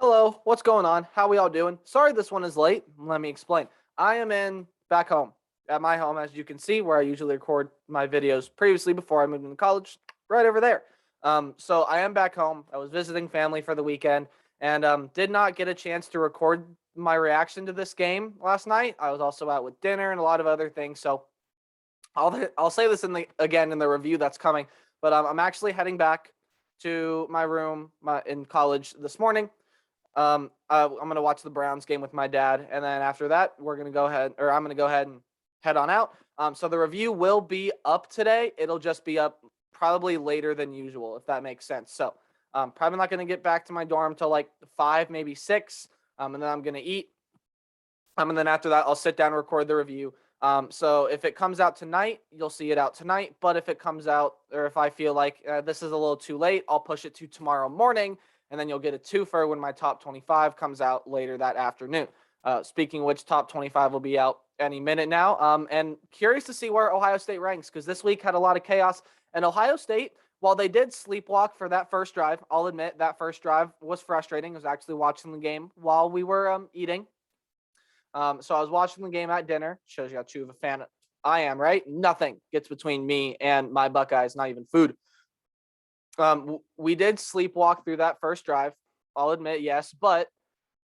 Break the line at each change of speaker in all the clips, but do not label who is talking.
Hello, what's going on? How we all doing? Sorry this one is late. Let me explain. I am back home at my home, as you can see, where I usually record my videos previously before I moved into college, right over there. So I am back home. I was visiting family for the weekend and did not get a chance to record my reaction to this game last night. I was also out with dinner and a lot of other things. So I'll say this again in the review that's coming, but I'm actually heading back to my room in college this morning. I'm gonna watch the Browns game with my dad, and then after that, I'm gonna go ahead and head on out. So the review will be up today. It'll just be up probably later than usual, if that makes sense. So probably not gonna get back to my dorm till like 5, maybe 6. And then I'm gonna eat. And then after that, I'll sit down and record the review. So if it comes out tonight, you'll see it out tonight. But if it comes out, or if I feel like this is a little too late, I'll push it to tomorrow morning, and then you'll get a twofer when my top 25 comes out later that afternoon. Speaking of which, top 25 will be out any minute now. And curious to see where Ohio State ranks, because this week had a lot of chaos. And Ohio State, while they did sleepwalk for that first drive, I'll admit that first drive was frustrating. I was actually watching the game while we were eating. So I was watching the game at dinner. Shows you how true of a fan I am, right? Nothing gets between me and my Buckeyes, not even food. We did sleepwalk through that first drive. I'll admit, yes. But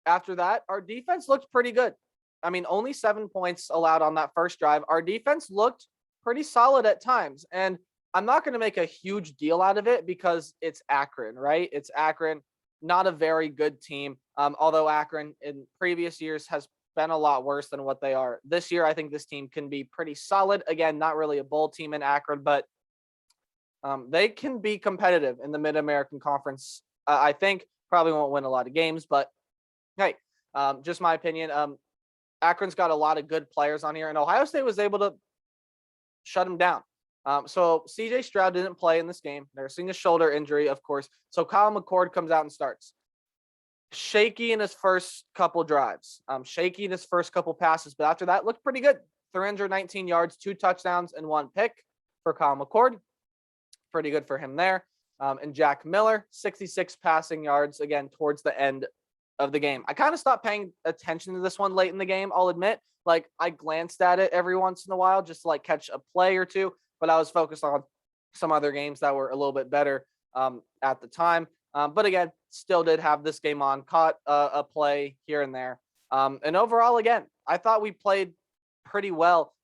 after that, our defense looked pretty good. I mean, only 7 points allowed on that first drive. Our defense looked pretty solid at times. And I'm not going to make a huge deal out of it because it's Akron, right? It's Akron, not a very good team. Although Akron in previous years has been a lot worse than what they are. This year, I think this team can be pretty solid. Again, not really a bowl team in Akron, but they can be competitive in the Mid-American Conference. I think probably won't win a lot of games, but hey, just my opinion. Akron's got a lot of good players on here, and Ohio State was able to shut them down. So CJ Stroud didn't play in this game. They're seeing a shoulder injury, of course. So Kyle McCord comes out and starts. Shaky in his first couple drives, shaky in his first couple passes, but after that looked pretty good. 319 yards, 2 touchdowns, and 1 pick for Kyle McCord. Pretty good for him there. And Jack Miller, 66 passing yards, again, towards the end of the game. I kind of stopped paying attention to this one late in the game, I'll admit. Like, I glanced at it every once in a while just to, like, catch a play or two, but I was focused on some other games that were a little bit better at the time. But again, still did have this game on, caught a play here and there. And overall, again, I thought we played pretty well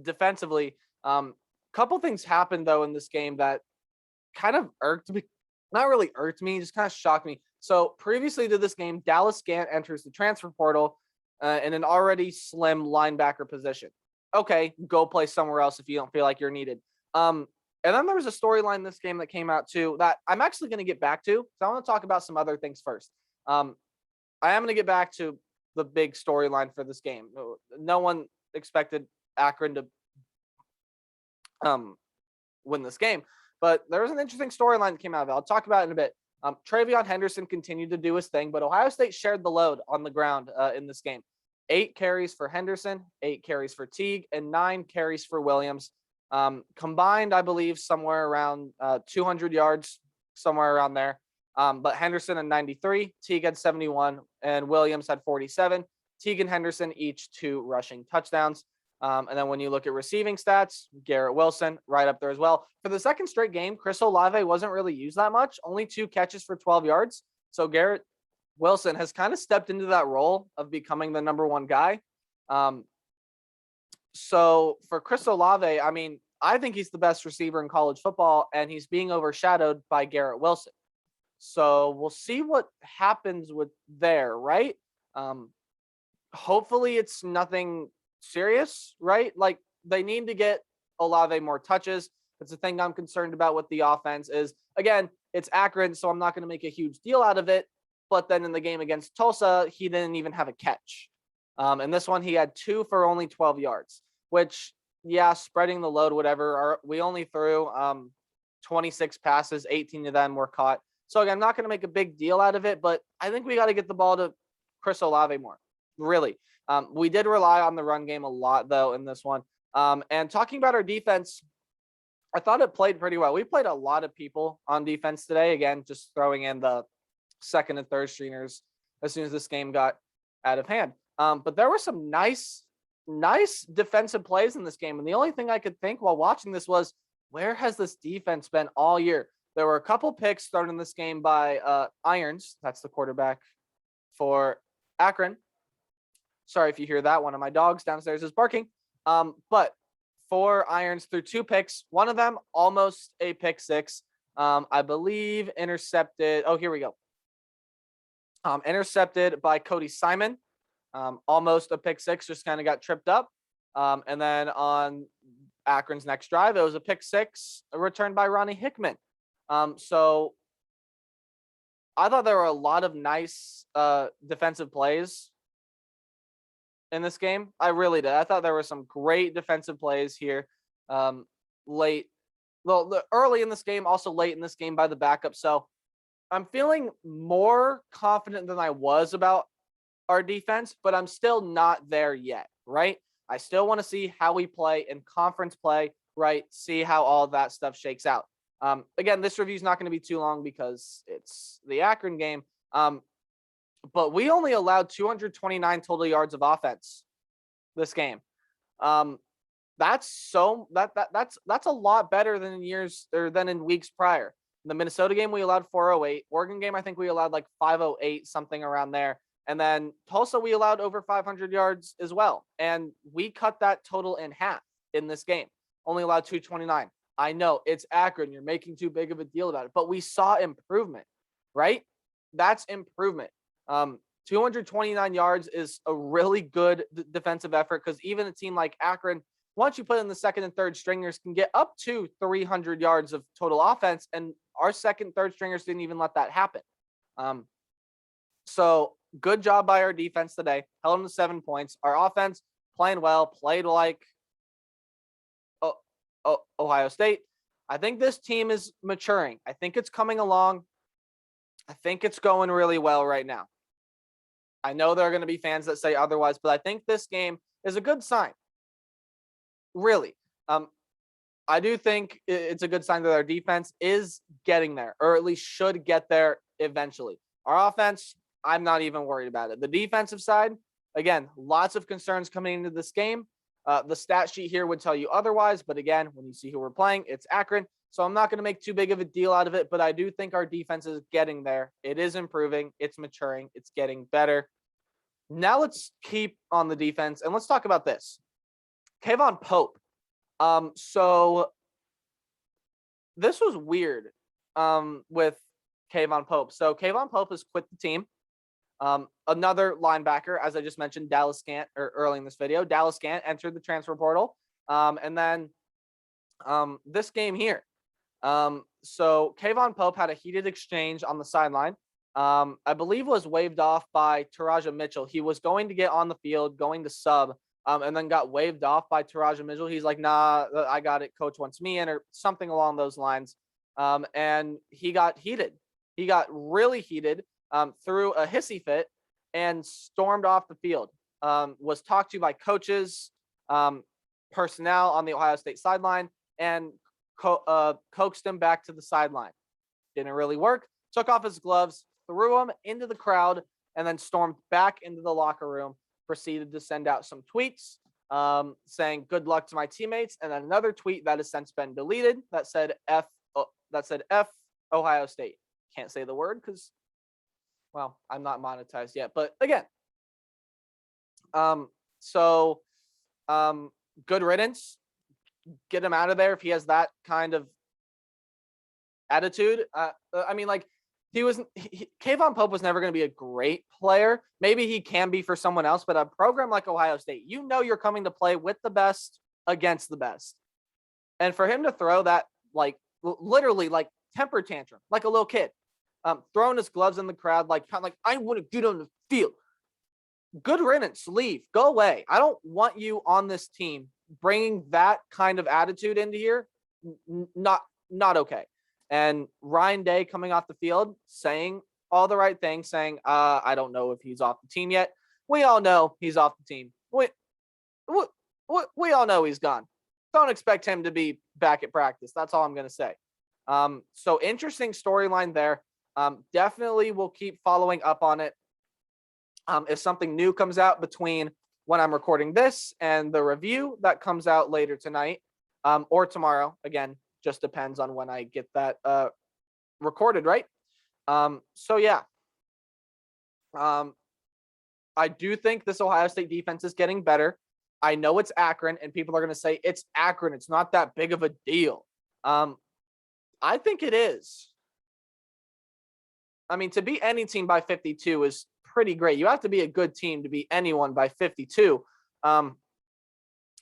defensively. Couple things happened, though, in this game that kind of irked me. Not really irked me, just kind of shocked me. So previously to this game, Dallas Gant enters the transfer portal in an already slim linebacker position. Okay, go play somewhere else if you don't feel like you're needed. And then there was a storyline in this game that came out too that I'm actually going to get back to. So I want to talk about some other things first. I am going to get back to the big storyline for this game. No one expected Akron to win this game, but there was an interesting storyline that came out of it. I'll talk about it in a bit. Travion Henderson continued to do his thing, but Ohio State shared the load on the ground in this game. 8 carries for Henderson, 8 carries for Teague, and 9 carries for Williams. Combined, I believe, somewhere around 200 yards, somewhere around there. But Henderson had 93, Teague had 71, and Williams had 47. Teague and Henderson each 2 rushing touchdowns. And then when you look at receiving stats, Garrett Wilson right up there as well. For the second straight game, Chris Olave wasn't really used that much, only 2 catches for 12 yards. So Garrett Wilson has kind of stepped into that role of becoming the number 1 guy. So for Chris Olave, I mean, I think he's the best receiver in college football, and he's being overshadowed by Garrett Wilson. So we'll see what happens with there, right? Hopefully it's nothing serious, right? Like, they need to get Olave more touches. That's the thing I'm concerned about with the offense is, again, it's Akron, so I'm not going to make a huge deal out of it. But then in the game against Tulsa, he didn't even have a catch. And this one, he had 2 for only 12 yards, which, yeah, spreading the load, whatever. We only threw 26 passes, 18 of them were caught. So again, I'm not going to make a big deal out of it, but I think we got to get the ball to Chris Olave more, really. We did rely on the run game a lot, though, in this one. And talking about our defense, I thought it played pretty well. We played a lot of people on defense today. Again, just throwing in the second and third stringers as soon as this game got out of hand. But there were some nice defensive plays in this game. And the only thing I could think while watching this was, where has this defense been all year? There were a couple picks thrown in this game by Irons. That's the quarterback for Akron. Sorry if you hear that. One of my dogs downstairs is barking. But 4 Irons threw 2 picks. One of them almost a pick 6. I believe intercepted. Oh, here we go. Intercepted by Cody Simon. Almost a pick 6, just kind of got tripped up. And then on Akron's next drive, it was a pick 6 returned by Ronnie Hickman. So I thought there were a lot of nice defensive plays in this game. I really did. I thought there were some great defensive plays here. Early in this game, also late in this game by the backup. So I'm feeling more confident than I was about our defense, but I'm still not there yet, right? I still want to see how we play in conference play, right? See how all of that stuff shakes out. Again, this review is not going to be too long because it's the Akron game. But we only allowed 229 total yards of offense this game. That's a lot better than in years or than in weeks prior. In the Minnesota game, we allowed 408. Oregon game, I think we allowed like 508, something around there. And then Tulsa, we allowed over 500 yards as well. And we cut that total in half in this game. Only allowed 229. I know it's Akron. You're making too big of a deal about it. But we saw improvement, right? That's improvement. 229 yards is a really good defensive effort because even a team like Akron, once you put in the second and third stringers, can get up to 300 yards of total offense. And our second, third stringers didn't even let that happen. So good job by our defense today. Held them to 7 points. Our offense playing well, played like Ohio State. I think this team is maturing. I think it's coming along. I think it's going really well right now. I know there are going to be fans that say otherwise, but I think this game is a good sign. Really. I do think it's a good sign that our defense is getting there, or at least should get there eventually. Our offense, I'm not even worried about it. The defensive side, again, lots of concerns coming into this game. The stat sheet here would tell you otherwise, but again, when you see who we're playing, it's Akron. So I'm not going to make too big of a deal out of it, but I do think our defense is getting there. It is improving. It's maturing. It's getting better. Now let's keep on the defense, and let's talk about this. Kayvon Pope. So this was weird with Kayvon Pope. So Kayvon Pope has quit the team. Another linebacker, as I just mentioned, Dallas Scant, early in this video, Dallas Scant entered the transfer portal. And then this game here. So Kayvon Pope had a heated exchange on the sideline. I believe was waved off by Taraja Mitchell. He was going to get on the field, going to sub, and then got waved off by Taraja Mitchell. He's like, nah, I got it. Coach wants me in, or something along those lines. And he got heated. He got really heated, threw a hissy fit and stormed off the field. Was talked to by coaches, personnel on the Ohio State sideline, and coaxed him back to the sideline. Didn't really work. Took off his gloves, threw them into the crowd, and then stormed back into the locker room. Proceeded to send out some tweets saying good luck to my teammates, and then another tweet that has since been deleted that said F Ohio State. Can't say the word because, well, I'm not monetized yet. But again, good riddance. Get him out of there if he has that kind of attitude. I mean, like, Kayvon Pope was never going to be a great player. Maybe he can be for someone else, but a program like Ohio State, you know, you're coming to play with the best against the best. And for him to throw that, like, literally like temper tantrum, like a little kid, throwing his gloves in the crowd, like, kind of like, I want to get on the field. Good riddance, leave, go away. I don't want you on this team bringing that kind of attitude into here. Not okay. And Ryan Day coming off the field, saying all the right things, saying, I don't know if he's off the team yet. We all know he's off the team. We all know he's gone. Don't expect him to be back at practice. That's all I'm going to say. So interesting storyline there. Definitely will keep following up on it. If something new comes out between when I'm recording this and the review that comes out later tonight, or tomorrow, again, just depends on when I get that recorded, right? So yeah. I do think this Ohio State defense is getting better. I know it's Akron, and people are going to say it's Akron. It's not that big of a deal. I think it is. I mean, to beat any team by 52 is pretty great. You have to be a good team to beat anyone by 52. But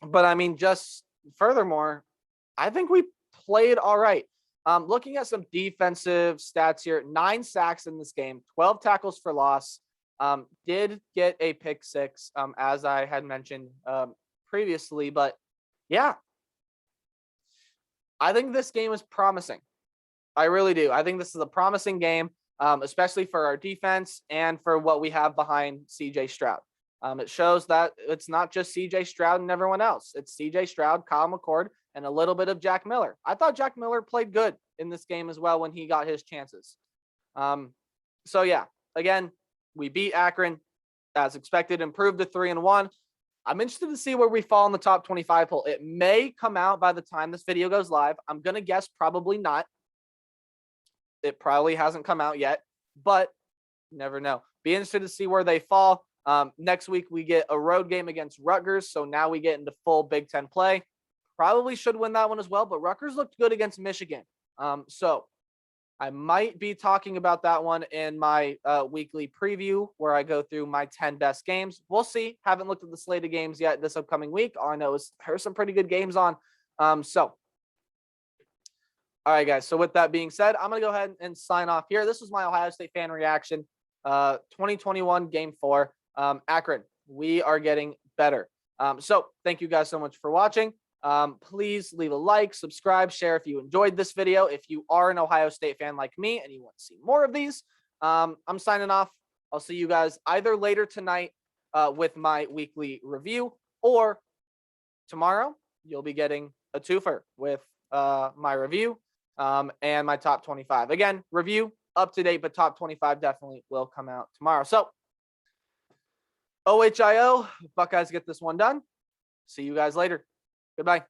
I mean, just furthermore, I think we played all right. Looking at some defensive stats here, 9 sacks in this game, 12 tackles for loss. Did get a pick 6, as I had mentioned previously. But yeah, I think this game is promising. I really do. I think this is a promising game, especially for our defense and for what we have behind CJ Stroud. It shows that it's not just CJ Stroud and everyone else. It's CJ Stroud, Kyle McCord, and a little bit of Jack Miller. I thought Jack Miller played good in this game as well when he got his chances. So yeah, again, we beat Akron as expected, improved to 3-1. I'm interested to see where we fall in the top 25 poll. It may come out by the time this video goes live. I'm going to guess probably not. It probably hasn't come out yet, but you never know. Be interested to see where they fall. Next week, we get a road game against Rutgers, so now we get into full Big Ten play. Probably should win that one as well, but Rutgers looked good against Michigan. So I might be talking about that one in my weekly preview where I go through my 10 best games. We'll see. Haven't looked at the slate of games yet this upcoming week. All I know is there's some pretty good games on. All right, guys. So with that being said, I'm going to go ahead and sign off here. This was my Ohio State fan reaction. 2021 Game 4. Akron, we are getting better. So thank you guys so much for watching. Please leave a like, subscribe, share if you enjoyed this video. If you are an Ohio State fan like me and you want to see more of these, I'm signing off. I'll see you guys either later tonight with my weekly review, or tomorrow you'll be getting a twofer with my review and my top 25. Again, review up to date, but top 25 definitely will come out tomorrow. So OHIO, Buckeyes get this one done. See you guys later. Goodbye.